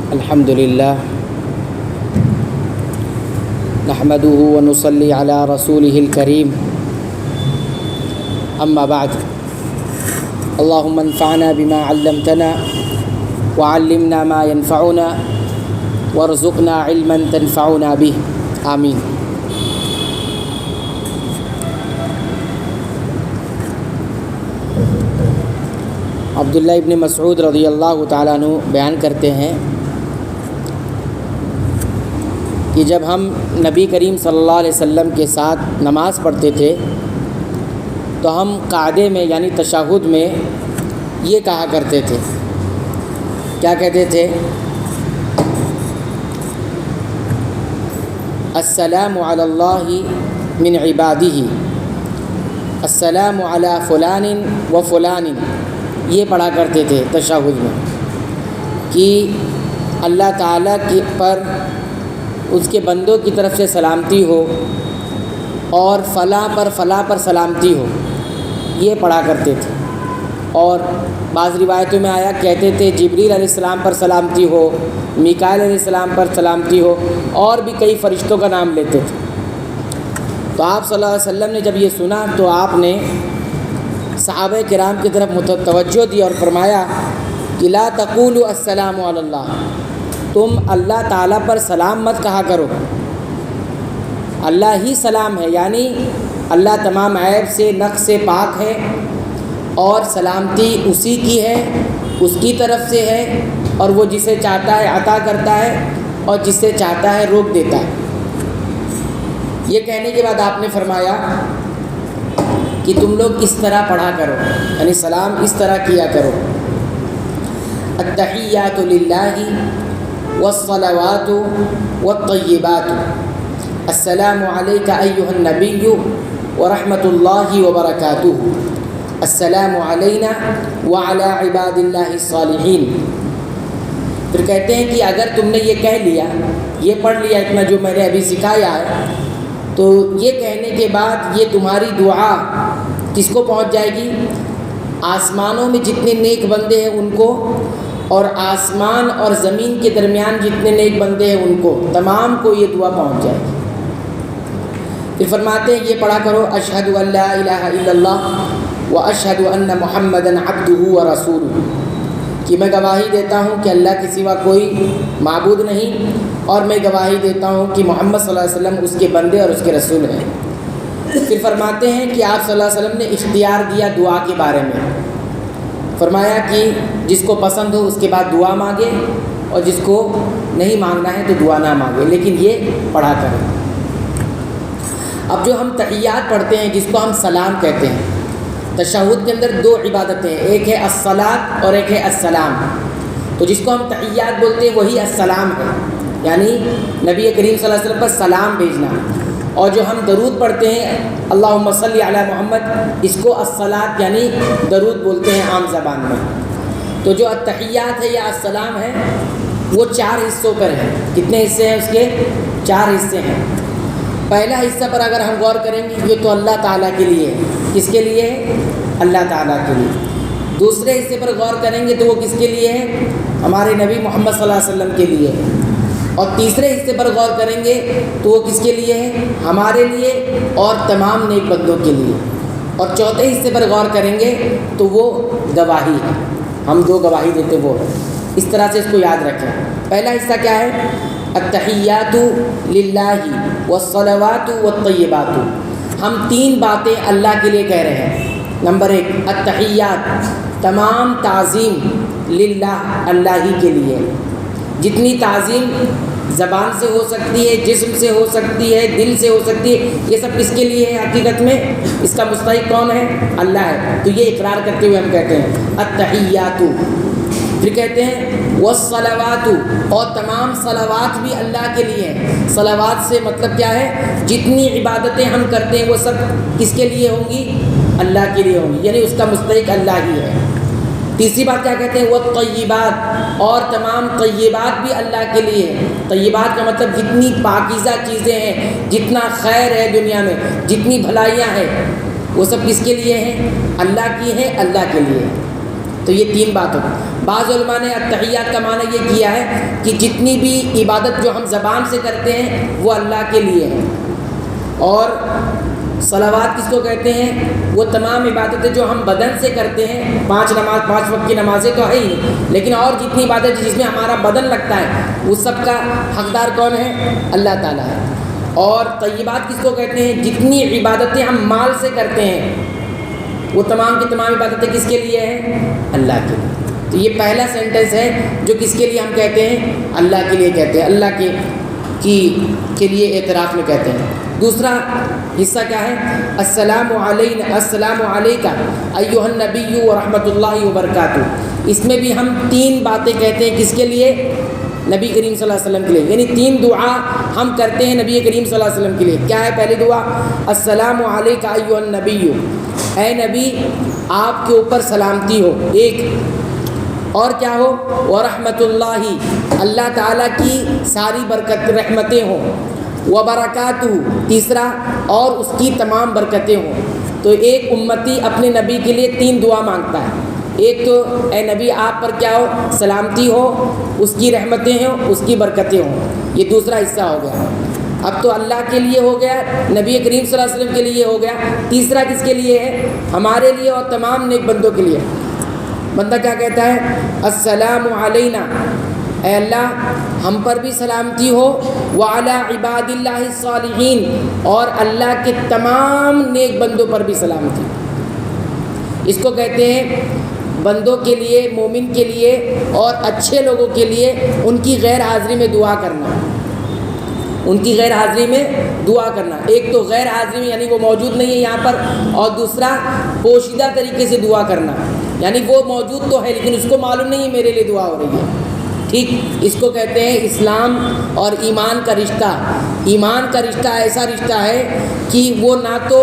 الحمد للہ نحمده ونصلي على رسوله الكريم اما بعد اللهم انفعنا بما علمتنا وعلمنا ما ينفعنا وارزقنا علما تنفعنا به آمین۔ عبداللہ ابن مسعود رضی اللہ تعالیٰ عنہ بیان کرتے ہیں کہ جب ہم نبی کریم صلی اللہ علیہ وسلم کے ساتھ نماز پڑھتے تھے تو ہم قعدے میں یعنی تشہد میں یہ کہا کرتے تھے، کیا کہتے تھے؟ السلام علی اللہ من عبادہ، السلام علی فلان و فلان، یہ پڑھا کرتے تھے تشہد میں کہ اللہ تعالیٰ کی پر اس کے بندوں کی طرف سے سلامتی ہو اور فلاں پر سلامتی ہو، یہ پڑھا کرتے تھے۔ اور بعض روایتوں میں آیا کہتے تھے جبریل علیہ السلام پر سلامتی ہو، میکائیل علیہ السلام پر سلامتی ہو، اور بھی کئی فرشتوں کا نام لیتے تھے۔ تو آپ صلی اللہ علیہ وسلم نے جب یہ سنا تو آپ نے صحابہ کرام کی طرف توجہ دی اور فرمایا کہ لا تقولوا السلام علی اللہ، تم اللہ تعالیٰ پر سلام مت کہا کرو، اللہ ہی سلام ہے، یعنی اللہ تمام عیب سے نقص سے پاک ہے اور سلامتی اسی کی ہے، اس کی طرف سے ہے، اور وہ جسے چاہتا ہے عطا کرتا ہے اور جس سے چاہتا ہے روک دیتا ہے۔ یہ کہنے کے بعد آپ نے فرمایا کہ تم لوگ اس طرح پڑھا کرو، یعنی سلام اس طرح کیا کرو، التحیات للہ والصلوات والطیبات، السلام علیک ایھا النبی ورحمۃ اللہ وبرکاتہ، السلام علینا وعلی عباد اللہ الصالحین۔ پھر کہتے ہیں کہ اگر تم نے یہ کہہ لیا، یہ پڑھ لیا اتنا جو میں نے ابھی سکھایا ہے، تو یہ کہنے کے بعد یہ تمہاری دعا کس کو پہنچ جائے گی؟ آسمانوں میں جتنے نیک بندے ہیں ان کو، اور آسمان اور زمین کے درمیان جتنے نیک بندے ہیں ان کو، تمام کو یہ دعا پہنچ جائے گی۔ پھر فرماتے ہیں یہ پڑھا کرو اشہد ان لا الہ الا اللہ واشہد ان محمدا عبدہ ورسولہ، کہ میں گواہی دیتا ہوں کہ اللہ کے سوا کوئی معبود نہیں، اور میں گواہی دیتا ہوں کہ محمد صلی اللہ علیہ وسلم اس کے بندے اور اس کے رسول ہیں۔ پھر فرماتے ہیں کہ آپ صلی اللہ علیہ وسلم نے اختیار دیا دعا کے بارے میں، فرمایا کہ جس کو پسند ہو اس کے بعد دعا مانگے، اور جس کو نہیں مانگنا ہے تو دعا نہ مانگے، لیکن یہ پڑھا کریں۔ اب جو ہم تحیات پڑھتے ہیں جس کو ہم سلام کہتے ہیں، تشہد کے اندر دو عبادتیں ہیں، ایک ہے الصلاۃ اور ایک ہے السلام۔ تو جس کو ہم تحیات بولتے ہیں وہی السلام ہے، یعنی نبی کریم صلی اللہ علیہ وسلم پر سلام بھیجنا۔ اور جو ہم درود پڑھتے ہیں اللہم صلی علی محمد، اس کو الصلاۃ یعنی درود بولتے ہیں عام زبان میں۔ تو جو التحیات ہے یا السلام ہے وہ 4 حصوں پر ہے۔ کتنے حصے ہیں اس کے؟ 4 حصے ہیں۔ پہلا حصہ پر اگر ہم غور کریں گے یہ تو اللہ تعالیٰ کے لیے ہے۔ کس کے لیے ہے؟ اللہ تعالیٰ کے لیے۔ دوسرے حصے پر غور کریں گے تو وہ کس کے لیے ہے؟ ہمارے نبی محمد صلی اللہ علیہ وسلم کے لیے۔ اور تیسرے حصے پر غور کریں گے تو وہ کس کے لیے ہے؟ ہمارے لیے اور تمام نیک بندوں کے لیے۔ اور چوتھے حصے پر غور کریں گے تو وہ گواہی ہے، ہم 2 گواہی دیتے وہ ہے۔ اس طرح سے اس کو یاد رکھیں۔ پہلا حصہ کیا ہے؟ التحیات للہ والصلوات والطیبات، ہم 3 باتیں اللہ کے لیے کہہ رہے ہیں۔ نمبر 1 التحیات، تمام تعظیم للہ، اللہ ہی کے لیے۔ جتنی تعظیم زبان سے ہو سکتی ہے، جسم سے ہو سکتی ہے، دل سے ہو سکتی ہے، یہ سب کس کے لیے ہے؟ حقیقت میں اس کا مستحق کون ہے؟ اللہ ہے۔ تو یہ اقرار کرتے ہوئے ہم کہتے ہیں التحیات۔ پھر کہتے ہیں والصلوات، اور تمام صلوات بھی اللہ کے لیے ہیں۔ صلوات سے مطلب کیا ہے؟ جتنی عبادتیں ہم کرتے ہیں وہ سب کس کے لیے ہوں گی؟ اللہ کے لیے ہوں گی، یعنی اس کا مستحق اللہ ہی ہے۔ تیسری بات کیا کہتے ہیں؟ والطیبات، اور تمام طیبات بھی اللہ کے لیے ہیں۔ طیبات کا مطلب جتنی پاکیزہ چیزیں ہیں، جتنا خیر ہے دنیا میں، جتنی بھلائیاں ہیں، وہ سب کس کے لیے ہیں؟ اللہ کی ہیں، اللہ کے لیے۔ تو یہ 3 بات ہو۔ بعض علماء نے التحیات کا معنی یہ کیا ہے کہ جتنی بھی عبادت جو ہم زبان سے کرتے ہیں وہ اللہ کے لیے ہے، اور صلوات کس کو کہتے ہیں؟ وہ تمام عبادتیں جو ہم بدن سے کرتے ہیں، 5 وقت کی نمازیں تو ہے ہی، لیکن اور جتنی عبادت جس میں ہمارا بدن لگتا ہے وہ سب کا حقدار کون ہے؟ اللہ تعالیٰ ہے۔ اور طیبات کس کو کہتے ہیں؟ جتنی عبادتیں ہم مال سے کرتے ہیں وہ تمام کی تمام عبادتیں کس کے لیے ہیں؟ اللہ کے لیے۔ تو یہ پہلا سینٹنس ہے جو کس کے لیے ہم کہتے ہیں؟ اللہ کے لیے کہتے ہیں، اللہ کے لیے اعتراف میں کہتے ہیں۔ دوسرا حصہ کیا ہے؟ السلام علینا، السلام علیکہ ایھا النبی ورحمۃ اللہ وبرکاتہ۔ اس میں بھی ہم 3 باتیں کہتے ہیں، کس کے لیے؟ نبی کریم صلی اللہ علیہ وسلم کے لیے، یعنی 3 دعا ہم کرتے ہیں نبی کریم صلی اللہ علیہ وسلم کے لیے۔ کیا ہے پہلی دعا؟ السلام علیکہ ایھا النبی، اے نبی آپ کے اوپر سلامتی ہو، ایک، اور کیا ہو؟ ورحمۃ اللہ، اللہ تعالیٰ کی ساری برکت رحمتیں ہوں، وبرکاتہ، تیسرا اور اس کی تمام برکتیں ہوں۔ تو ایک امتی اپنے نبی کے لیے 3 دعا مانگتا ہے، ایک تو اے نبی آپ پر کیا ہو؟ سلامتی ہو، اس کی رحمتیں ہوں، اس کی برکتیں ہوں، یہ دوسرا حصہ ہو گیا۔ اب تو اللہ کے لیے ہو گیا، نبی کریم صلی اللہ علیہ وسلم کے لیے ہو گیا، تیسرا کس کے لیے ہے؟ ہمارے لیے اور تمام نیک بندوں کے لیے۔ بندہ کیا کہتا ہے؟ السلام علینا، اے اللہ ہم پر بھی سلامتی ہو، وعلی عباد اللہ الصالحین، اور اللہ کے تمام نیک بندوں پر بھی سلامتی۔ اس کو کہتے ہیں بندوں کے لیے، مومن کے لیے اور اچھے لوگوں کے لیے ان کی غیر حاضری میں دعا کرنا، ان کی غیر حاضری میں دعا کرنا۔ ایک تو غیر حاضری میں یعنی وہ موجود نہیں ہے یہاں پر، اور دوسرا پوشیدہ طریقے سے دعا کرنا، یعنی وہ موجود تو ہے لیکن اس کو معلوم نہیں ہے میرے لیے دعا ہو رہی ہے۔ ٹھیک، اس کو کہتے ہیں اسلام اور ایمان کا رشتہ۔ ایمان کا رشتہ ایسا رشتہ ہے کہ وہ نہ تو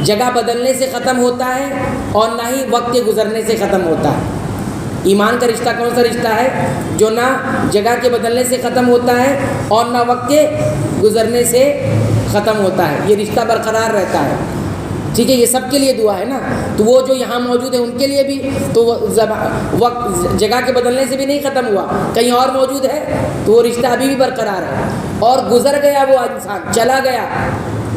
جگہ بدلنے سے ختم ہوتا ہے اور نہ ہی وقت کے گزرنے سے ختم ہوتا ہے۔ ایمان کا رشتہ کون سا رشتہ ہے؟ جو نہ جگہ کے بدلنے سے ختم ہوتا ہے اور نہ وقت کے گزرنے سے ختم ہوتا ہے، یہ رشتہ برقرار رہتا ہے۔ ٹھیک ہے، یہ سب کے لیے دعا ہے نا، تو وہ جو یہاں موجود ہیں ان کے لیے بھی تو وقت جگہ کے بدلنے سے بھی نہیں ختم ہوا، کہیں اور موجود ہے تو وہ رشتہ ابھی بھی برقرار ہے، اور گزر گیا وہ انسان، چلا گیا،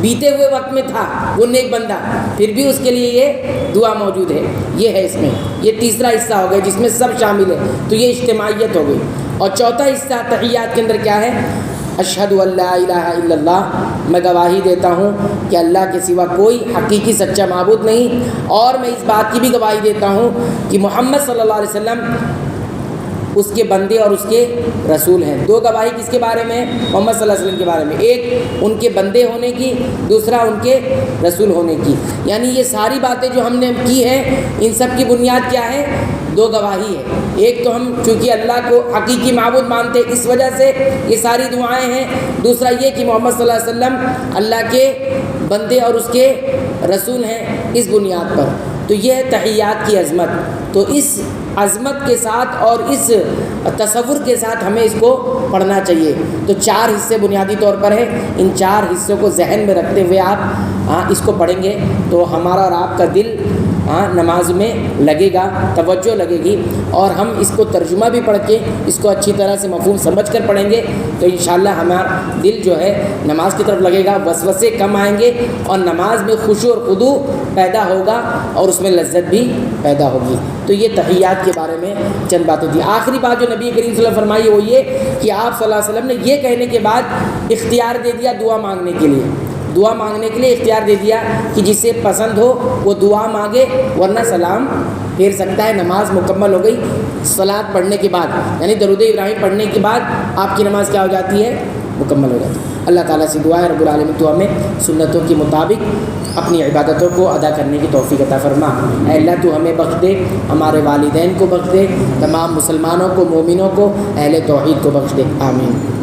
بیتے ہوئے وقت میں تھا وہ نیک بندہ، پھر بھی اس کے لیے یہ دعا موجود ہے۔ یہ ہے اس میں، یہ تیسرا حصہ ہو گیا جس میں سب شامل ہے، تو یہ اجتماعیت ہو گئی۔ اور چوتھا حصہ تحیات کے اندر کیا ہے؟ اشہد ان لا الہ الا اللہ، میں گواہی دیتا ہوں کہ اللہ کے سوا کوئی حقیقی سچا معبود نہیں، اور میں اس بات کی بھی گواہی دیتا ہوں کہ محمد صلی اللہ علیہ وسلم اس کے بندے اور اس کے رسول ہیں۔ 2 گواہی کس کے بارے میں؟ محمد صلی اللہ علیہ وسلم کے بارے میں، ایک ان کے بندے ہونے کی، دوسرا ان کے رسول ہونے کی۔ یعنی یہ ساری باتیں جو ہم نے کی ہیں ان سب کی بنیاد کیا ہے؟ 2 گواہی ہے۔ ایک تو ہم چونکہ اللہ کو حقیقی معبود مانتے اس وجہ سے یہ ساری دعائیں ہیں، دوسرا یہ کہ محمد صلی اللہ علیہ وسلم اللہ کے بندے اور اس کے رسول ہیں، اس بنیاد پر۔ تو یہ ہے تحیات کی عظمت۔ تو اس عظمت کے ساتھ اور اس تصور کے ساتھ ہمیں اس کو پڑھنا چاہیے۔ تو 4 حصے بنیادی طور پر ہیں، ان 4 حصوں کو ذہن میں رکھتے ہوئے آپ اس کو پڑھیں گے تو ہمارا اور آپ کا دل نماز میں لگے گا، توجہ لگے گی، اور ہم اس کو ترجمہ بھی پڑھ کے اس کو اچھی طرح سے مفہوم سمجھ کر پڑھیں گے تو انشاءاللہ ہمارا دل جو ہے نماز کی طرف لگے گا، وسوسے کم آئیں گے، اور نماز میں خشوع اور خضوع پیدا ہوگا اور اس میں لذت بھی پیدا ہوگی۔ تو یہ تحیات کے بارے میں چند باتیں تھیں۔ آخری بات جو نبی کریم صلی اللہ علیہ وسلم فرمائی وہ یہ کہ آپ صلی اللہ علیہ وسلم نے یہ کہنے کے بعد اختیار دے دیا دعا مانگنے کے لیے، دعا مانگنے کے لیے اختیار دے دیا کہ جسے پسند ہو وہ دعا مانگے، ورنہ سلام پھیر سکتا ہے۔ نماز مکمل ہو گئی صلاۃ پڑھنے کے بعد، یعنی درود ابراہیم پڑھنے کے بعد آپ کی نماز کیا ہو جاتی ہے؟ مکمل ہو جاتی ہے۔ اللہ تعالیٰ سے دعا ہے رب العالمین تو ہمیں سنتوں کے مطابق اپنی عبادتوں کو ادا کرنے کی توفیق عطا فرما۔ اے اللہ تو ہمیں بخش دے، ہمارے والدین کو بخش دے، تمام مسلمانوں کو، مومنوں کو، اہل توحید کو بخش دے، آمین۔